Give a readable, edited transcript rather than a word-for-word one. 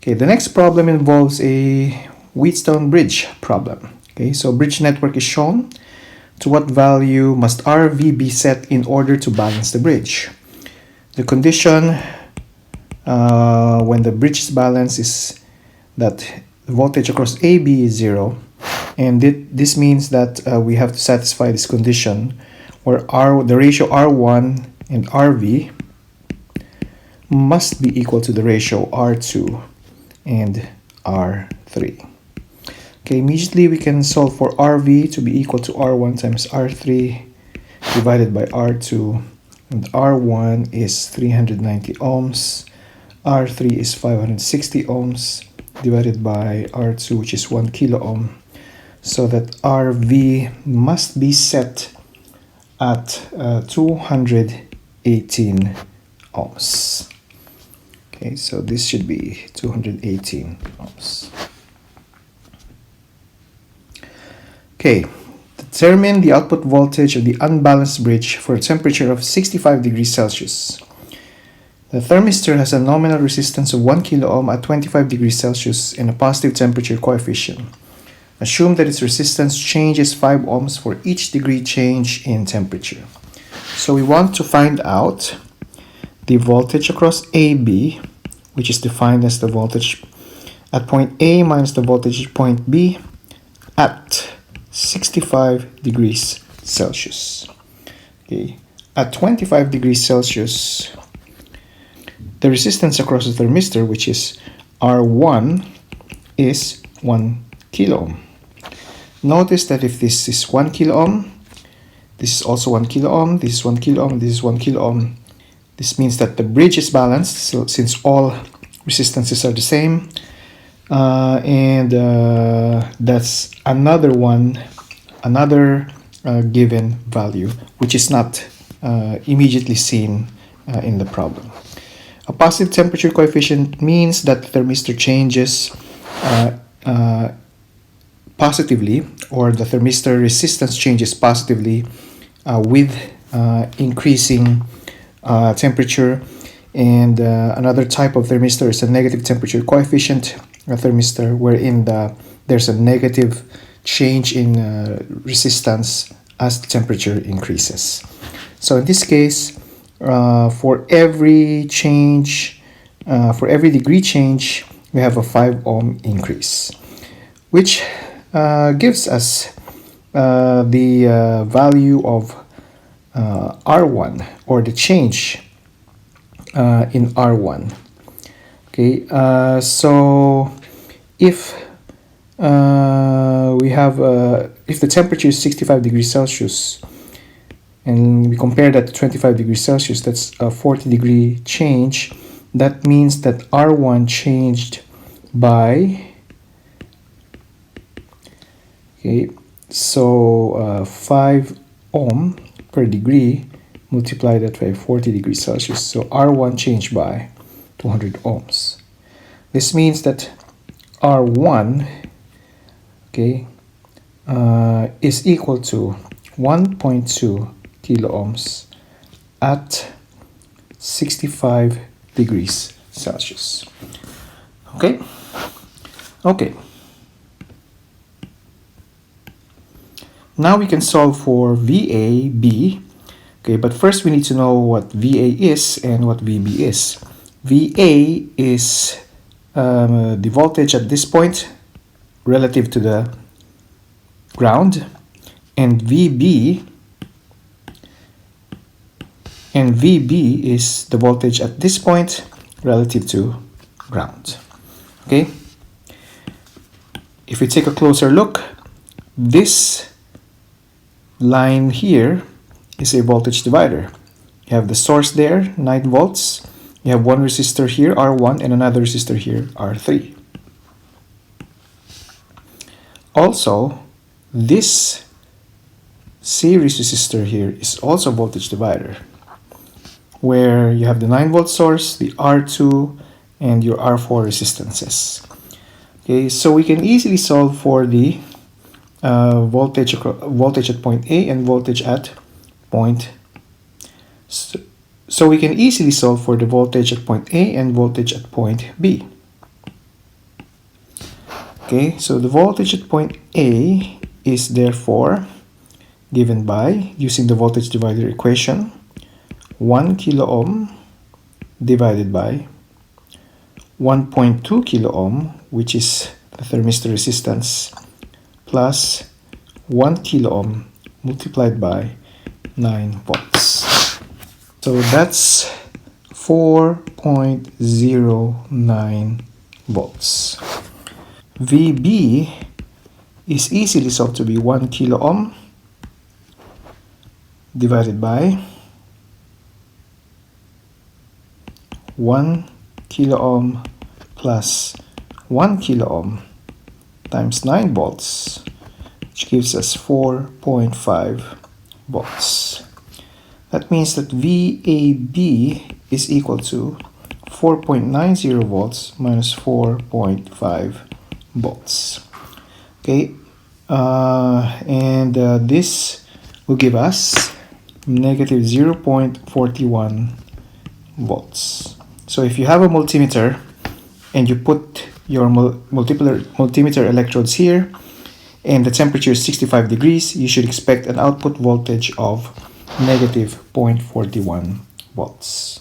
Okay, the next problem involves a Wheatstone bridge problem. Okay, so bridge network is shown. To what value must RV be set in order to balance the bridge? The condition when the bridge is balanced is that the voltage across AB is 0, and this means that we have to satisfy this condition where the ratio R1 and RV must be equal to the ratio R2 and R3. Okay, immediately we can solve for RV to be equal to R1 times R3 divided by R2, and R1 is 390 ohms, R3 is 560 ohms divided by R2, which is 1 kilo ohm, so that RV must be set at 218 ohms. Okay, so this should be 218 ohms. Okay, determine the output voltage of the unbalanced bridge for a temperature of 65 degrees Celsius. The thermistor has a nominal resistance of 1 kilo ohm at 25 degrees Celsius and a positive temperature coefficient. Assume that its resistance changes 5 ohms for each degree change in temperature. So we want to find out the voltage across AB, which is defined as the voltage at point A minus the voltage at point B at 65 degrees Celsius. Okay. At 25 degrees Celsius, the resistance across the thermistor, which is R1, is 1 kilo ohm. Notice that if this is 1 kilo ohm, this is also 1 kilo ohm, this is 1 kilo ohm, this is 1 kilo ohm. This means that the bridge is balanced, so since all resistances are the same. That's another given value, which is not immediately seen in the problem. A positive temperature coefficient means that the thermistor changes positively, or the thermistor resistance changes positively with increasing temperature. And another type of thermistor is a negative temperature coefficient thermistor, wherein there's a negative change in resistance as the temperature increases. So in this case, for every degree change, we have a 5 ohm increase, which gives us the value of R1, or the change in R1. Okay, so if if the temperature is 65 degrees Celsius and we compare that to 25 degrees Celsius, that's a 40 degree change. That means that R1 changed by, okay, so 5 ohm per degree multiplied that by 40 degrees Celsius. So R1 changed by 200 ohms. This means that R1, okay, is equal to 1.2 kilo ohms at 65 degrees Celsius. Okay? Okay. Now we can solve for VAB. Okay, but first we need to know what VA is and what VB is. VA is the voltage at this point relative to the ground, and VB is the voltage at this point relative to ground. Okay, if we take a closer look, this line here is a voltage divider. You have the source there, 9 volts. You have one resistor here, R1, and another resistor here, R3. Also, this series resistor here is also a voltage divider, where you have the 9 volt source, the R2, and your R4 resistances. Okay, so we can easily solve for the voltage at point A and voltage at point. So we can easily solve for the voltage at point A and voltage at point B. Okay, so the voltage at point A is therefore given by, using the voltage divider equation, 1 kilo ohm divided by 1.2 kilo ohm, which is the thermistor resistance, plus 1 kilo ohm multiplied by 9 volts. So that's 4.09 volts. VB is easily solved to be 1 kilo ohm divided by 1 kilo ohm plus 1 kilo ohm times 9 volts, which gives us 4.5 volts. That means that VAB is equal to 4.90 volts minus 4.5 volts. Okay, and this will give us negative 0.41 volts. So if you have a multimeter and you put your multimeter electrodes here and the temperature is 65 degrees, you should expect an output voltage of negative 0.41 volts.